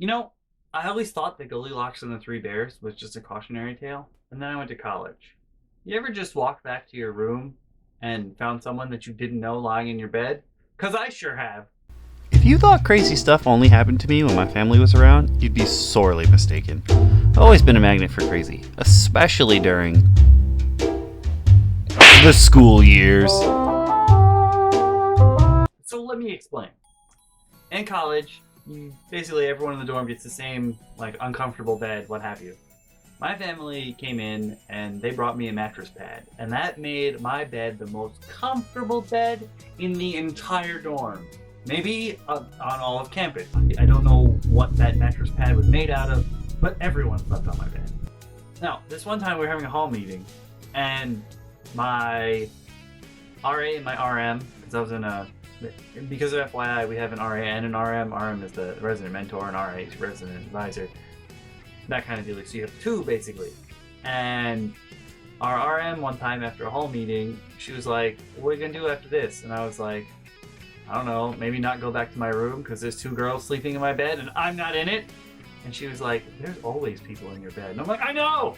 You know, I always thought that Goldilocks and the Three Bears was just a cautionary tale, and then I went to college. You ever just walked back to your room and found someone that you didn't know lying in your bed? 'Cause I sure have. If you thought crazy stuff only happened to me when my family was around, you'd be sorely mistaken. I've always been a magnet for crazy, especially during the school years. So let me explain. In college, basically everyone in the dorm gets the same, like, uncomfortable bed, what have you. My family came in and they brought me a mattress pad, and that made my bed the most comfortable bed in the entire dorm. Maybe on all of campus. I don't know what that mattress pad was made out of, but everyone slept on my bed. Now, this one time we were having a hall meeting, and my RA and my RM, because of FYI, we have an RA and an RM. RM is the resident mentor, and RA is resident advisor. That kind of deal. So you have two, basically. And our RM, one time after a hall meeting, she was like, "What are you going to do after this?" And I was like, "I don't know, maybe not go back to my room because there's two girls sleeping in my bed and I'm not in it." And she was like, "There's always people in your bed." And I'm like, "I know!"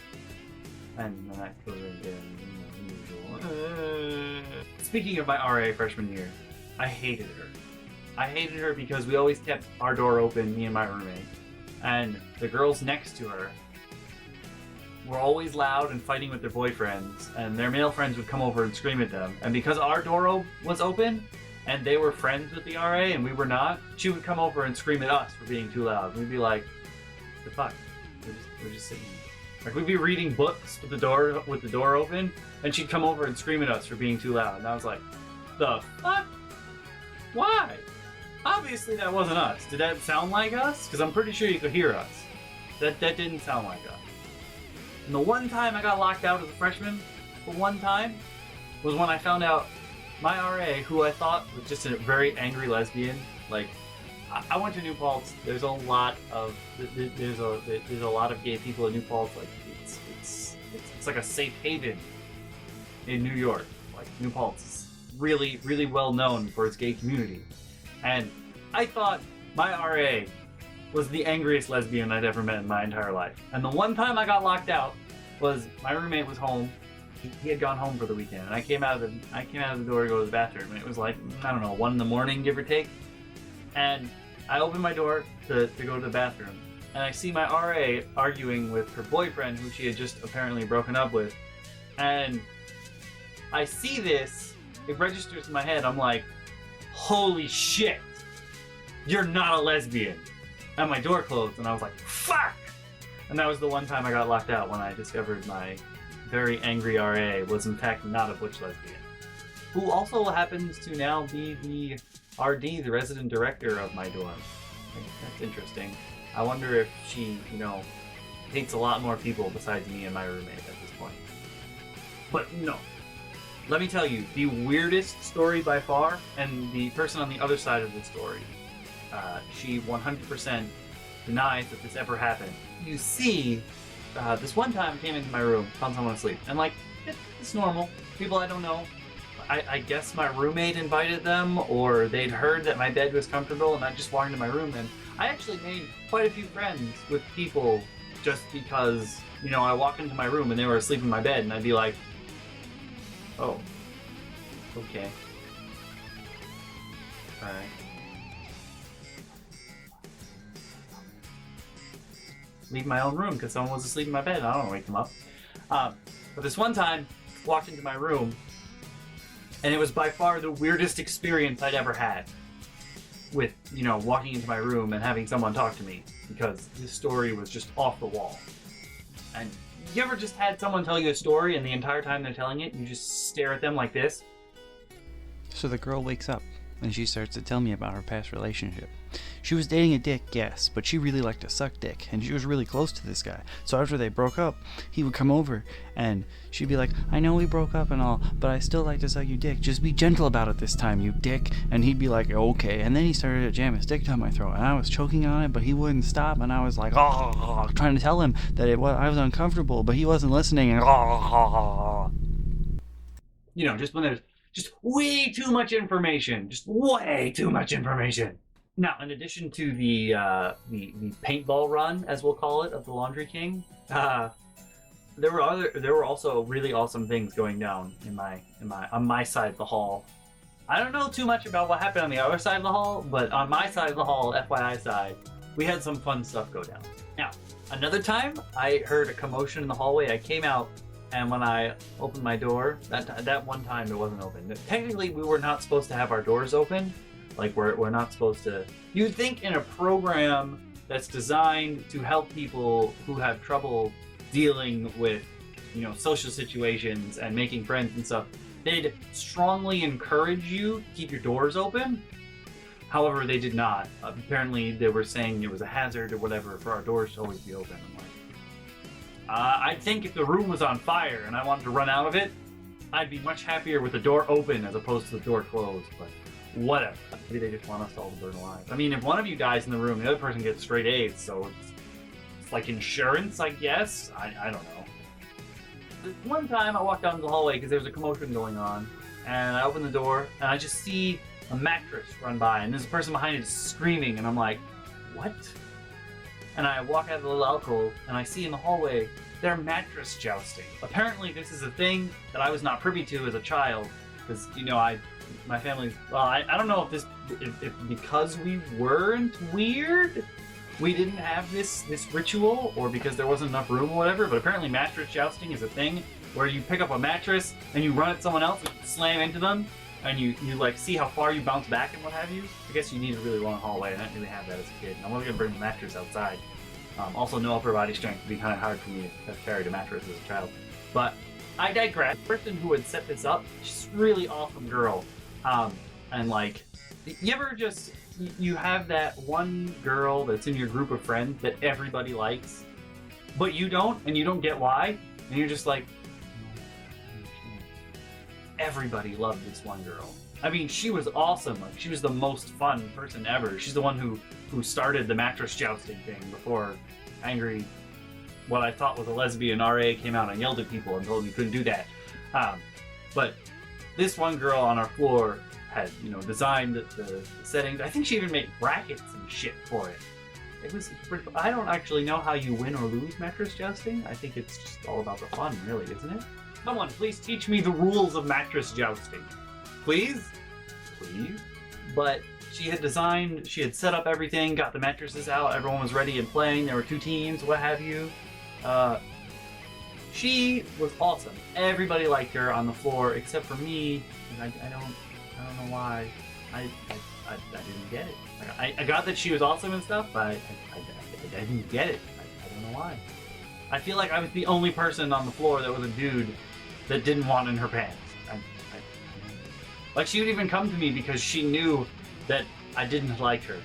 And then I put it in, Speaking of my RA freshman year, I hated her. I hated her because we always kept our door open, me and my roommate. And the girls next to her were always loud and fighting with their boyfriends, and their male friends would come over and scream at them. And because our door was open, and they were friends with the RA and we were not, she would come over and scream at us for being too loud. We'd be like, "The fuck? We're just sitting." Like, we'd be reading books with the door open, and she'd come over and scream at us for being too loud. And I was like, "The fuck? Why? Obviously that wasn't us. Did that sound like us? Because I'm pretty sure you could hear us. That didn't sound like us." And the one time I got locked out as a freshman, was when I found out my RA, who I thought was just a very angry lesbian. Like, I went to New Paltz. There's a lot of gay people in New Paltz. Like, it's like a safe haven in New York. Like, New Paltz is really, really well known for its gay community. And I thought my RA was the angriest lesbian I'd ever met in my entire life. And the one time I got locked out was my roommate was home. He had gone home for the weekend, and I came out of the door to go to the bathroom, and it was like, I don't know, 1 in the morning, give or take. And I opened my door to go to the bathroom, and I see my RA arguing with her boyfriend, who she had just apparently broken up with. And I see this, it registers in my head, I'm like, "Holy shit, you're not a lesbian." And my door closed, and I was like, "Fuck!" And that was the one time I got locked out, when I discovered my very angry RA was in fact not a butch lesbian, who also happens to now be the RD, the resident director of my dorm. That's interesting. I wonder if she, hates a lot more people besides me and my roommate at this point. But no. Let me tell you, the weirdest story by far, and the person on the other side of the story, she 100% denies that this ever happened. You see, this one time I came into my room, found someone asleep, and it's normal. People I don't know. I guess my roommate invited them, or they'd heard that my bed was comfortable, and I just walked into my room, and I actually made quite a few friends with people just because, I walked into my room and they were asleep in my bed, and I'd be like, "Oh, okay. Alright. Leave my own room because someone was asleep in my bed, and I don't want to wake them up." But this one time, walked into my room, and it was by far the weirdest experience I'd ever had with, walking into my room and having someone talk to me, because this story was just off the wall. And you ever just had someone tell you a story, and the entire time they're telling it, you just stare at them like this? So the girl wakes up, and she starts to tell me about her past relationship. She was dating a dick, yes, but she really liked to suck dick, and she was really close to this guy. So after they broke up, he would come over, and she'd be like, "I know we broke up and all, but I still like to suck you dick. Just be gentle about it this time, you dick." And he'd be like, "Okay." And then he started to jam his dick down my throat, and I was choking on it, but he wouldn't stop, and I was like, "Oh," trying to tell him that I was uncomfortable, but he wasn't listening, and Just when there's just way too much information. Just way too much information. Now, in addition to the paintball run, as we'll call it, of the Laundry King, there were also really awesome things going down on my side of the hall. I don't know too much about what happened on the other side of the hall, but on my side of the hall, FYI side, we had some fun stuff go down. Now, another time, I heard a commotion in the hallway. I came out, and when I opened my door, that one time it wasn't open. Technically, we were not supposed to have our doors open. Like, we're not supposed to... You'd think in a program that's designed to help people who have trouble dealing with, social situations and making friends and stuff, they'd strongly encourage you to keep your doors open. However, they did not. Apparently, they were saying it was a hazard or whatever for our doors to always be open. I'm like, I think if the room was on fire and I wanted to run out of it, I'd be much happier with the door open as opposed to the door closed, but whatever. Maybe they just want us to all burn alive. I mean, if one of you dies in the room, the other person gets straight A's, so it's like insurance, I guess? I don't know. One time I walked down the hallway because there was a commotion going on, and I opened the door, and I just see a mattress run by, and there's a person behind it screaming, and I'm like, what? And I walk out of the little alcove, and I see in the hallway, they're mattress jousting. Apparently this is a thing that I was not privy to as a child, because, my family, well, I don't know if because we weren't weird, we didn't have this ritual, or because there wasn't enough room or whatever, but apparently mattress jousting is a thing where you pick up a mattress and you run at someone else and slam into them, and you like see how far you bounce back and what have you. I guess you need a really long hallway, and I didn't really have that as a kid. I wasn't gonna bring the mattress outside. Also, no upper body strength would be kind of hard for me to carry a mattress as a child. But I digress. The person who had set this up, she's a really awesome girl. And like, you ever just, you have that one girl that's in your group of friends that everybody likes, but you don't, and you don't get why, and you're just like, everybody loved this one girl. I mean, she was awesome. Like, she was the most fun person ever. She's the one who started the mattress jousting thing before what I thought was a lesbian RA came out and yelled at people and told them you couldn't do that. But this one girl on our floor had, designed the settings. I think she even made brackets and shit for it. It was pretty. I don't actually know how you win or lose mattress jousting. I think it's just all about the fun, really, isn't it? Someone, please teach me the rules of mattress jousting. Please? Please? But she had set up everything, got the mattresses out, everyone was ready and playing, there were 2 teams, what have you. She was awesome. Everybody liked her on the floor except for me, and I don't know why. I didn't get it. I got that she was awesome and stuff, but I didn't get it. I don't know why. I feel like I was the only person on the floor that was a dude that didn't want in her pants. Like, she would even come to me because she knew that I didn't like her,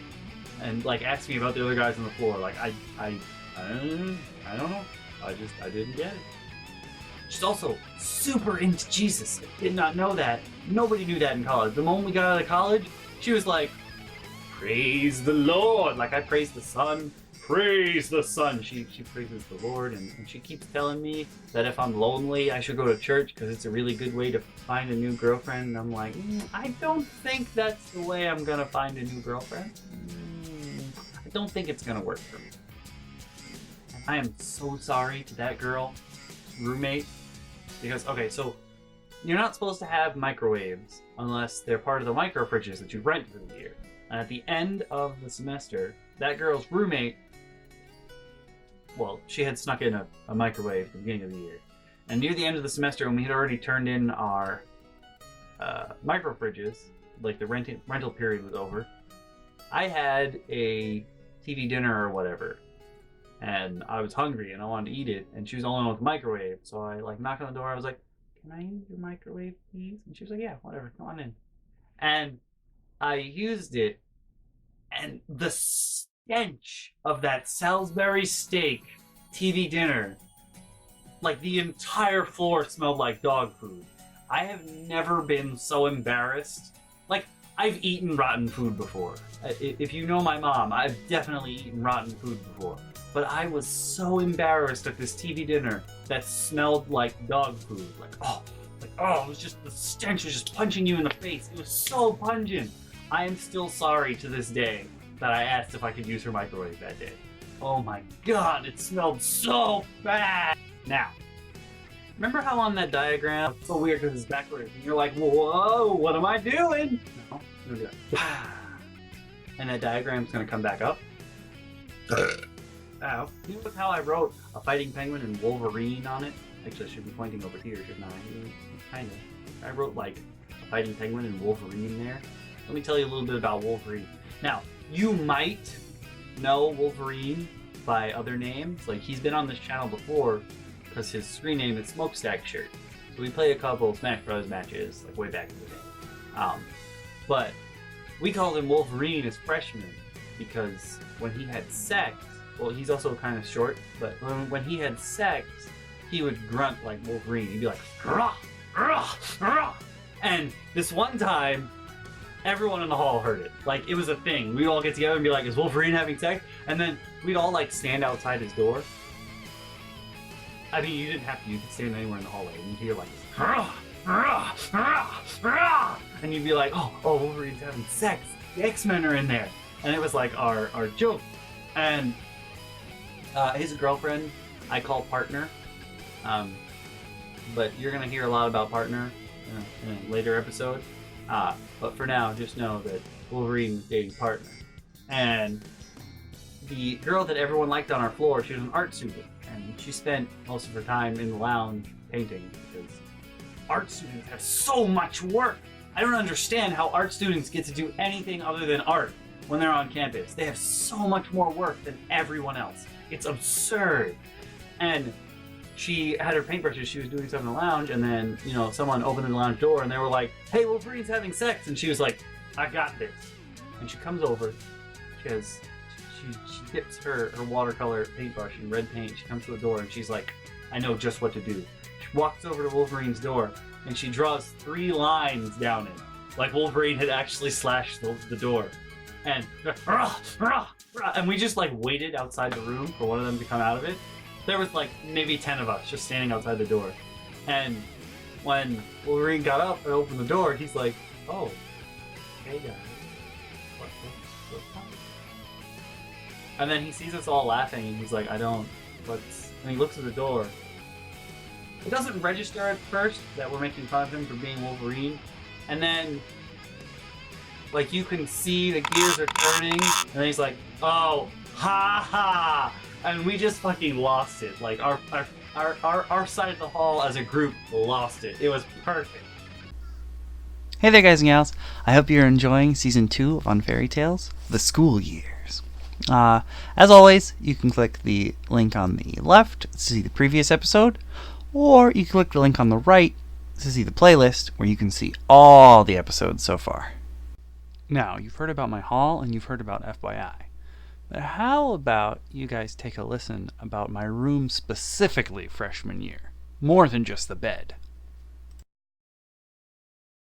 and like asked me about the other guys on the floor. Like, I don't know. I didn't get it. She's also super into Jesus. Did not know that. Nobody knew that in college. The moment we got out of college, she was like, praise the Lord. Like, I praise the sun. Praise the sun. She praises the Lord, and she keeps telling me that if I'm lonely, I should go to church because it's a really good way to find a new girlfriend. And I'm like, I don't think that's the way I'm gonna find a new girlfriend. I don't think it's gonna work for me. And I am so sorry to that girl, roommate, because, okay, so you're not supposed to have microwaves unless they're part of the micro fridges that you rent for the year. And at the end of the semester, that girl's roommate, well, she had snuck in a microwave at the beginning of the year. And near the end of the semester, when we had already turned in our micro fridges, like the rental period was over, I had a TV dinner or whatever, and I was hungry and I wanted to eat it, and she was the only one with a microwave. So I like knocked on the door. I was like, "Can I use your microwave, please?" And she was like, "Yeah, whatever, come on in." And I used it, and the stench of that Salisbury steak TV dinner, like the entire floor smelled like dog food. I have never been so embarrassed. Like, I've eaten rotten food before. If you know my mom, I've definitely eaten rotten food before. But I was so embarrassed at this TV dinner that smelled like dog food. It was just, the stench was just punching you in the face. It was so pungent. I am still sorry to this day that I asked if I could use her microwave that day. Oh my god, it smelled so bad! Now, remember how on that diagram, it's so weird because it's backwards, and you're like, whoa, what am I doing? No, you're gonna be like, and that diagram's gonna come back up. Ow. You know how I wrote a fighting penguin and Wolverine on it? Actually, I should be pointing over here, shouldn't I? Kind of. I wrote like a fighting penguin and Wolverine there. Let me tell you a little bit about Wolverine. Now, you might know Wolverine by other names. Like, he's been on this channel before because his screen name is Smokestack Shirt. So we play a couple Smash Bros. Matches, like, way back in the day. But we called him Wolverine as freshman because when he had sex, well, he's also kind of short, but when he had sex, he would grunt like Wolverine. He'd be like, rah, rah, rah. And this one time, everyone in the hall heard it. Like, it was a thing. We'd all get together and be like, is Wolverine having sex? And then we'd all, like, stand outside his door. I mean, you didn't have to. You could stand anywhere in the hallway. And you'd hear, like, rah, rah, rah, rah. And you'd be like, oh, Wolverine's having sex. The X-Men are in there. And it was, like, our joke. And his girlfriend, I call Partner. But you're going to hear a lot about Partner in a later episode. But for now, just know that Wolverine is dating Partner. And the girl that everyone liked on our floor, she was an art student. And she spent most of her time in the lounge painting because art students have so much work. I don't understand how art students get to do anything other than art when they're on campus. They have so much more work than everyone else. It's absurd. And she had her paintbrushes, she was doing stuff in the lounge, and then, you know, someone opened the lounge door and they were like, hey, Wolverine's having sex. And she was like, I got this. And she comes over, she dips her watercolor paintbrush in red paint. She comes to the door and she's like, I know just what to do. She walks over to Wolverine's door and she draws 3 lines down it. Like Wolverine had actually slashed the door. And, and we just like waited outside the room for one of them to come out of it. There was like maybe 10 of us just standing outside the door. And when Wolverine got up and opened the door, he's like, oh, hey guys. What's up? And then he sees us all laughing and he's like, and he looks at the door. It doesn't register at first that we're making fun of him for being Wolverine. And then, like, you can see the gears are turning and then he's like, oh, ha ha. And we just fucking lost it. Like, our side of the hall as a group lost it. It was perfect. Hey there, guys and gals. I hope you're enjoying Season 2 of On Fairy Tales, The School Years. As always, you can click the link on the left to see the previous episode, or you can click the link on the right to see the playlist, where you can see all the episodes so far. Now, you've heard about my hall, and you've heard about FYI. But how about you guys take a listen about my room specifically freshman year? More than just the bed.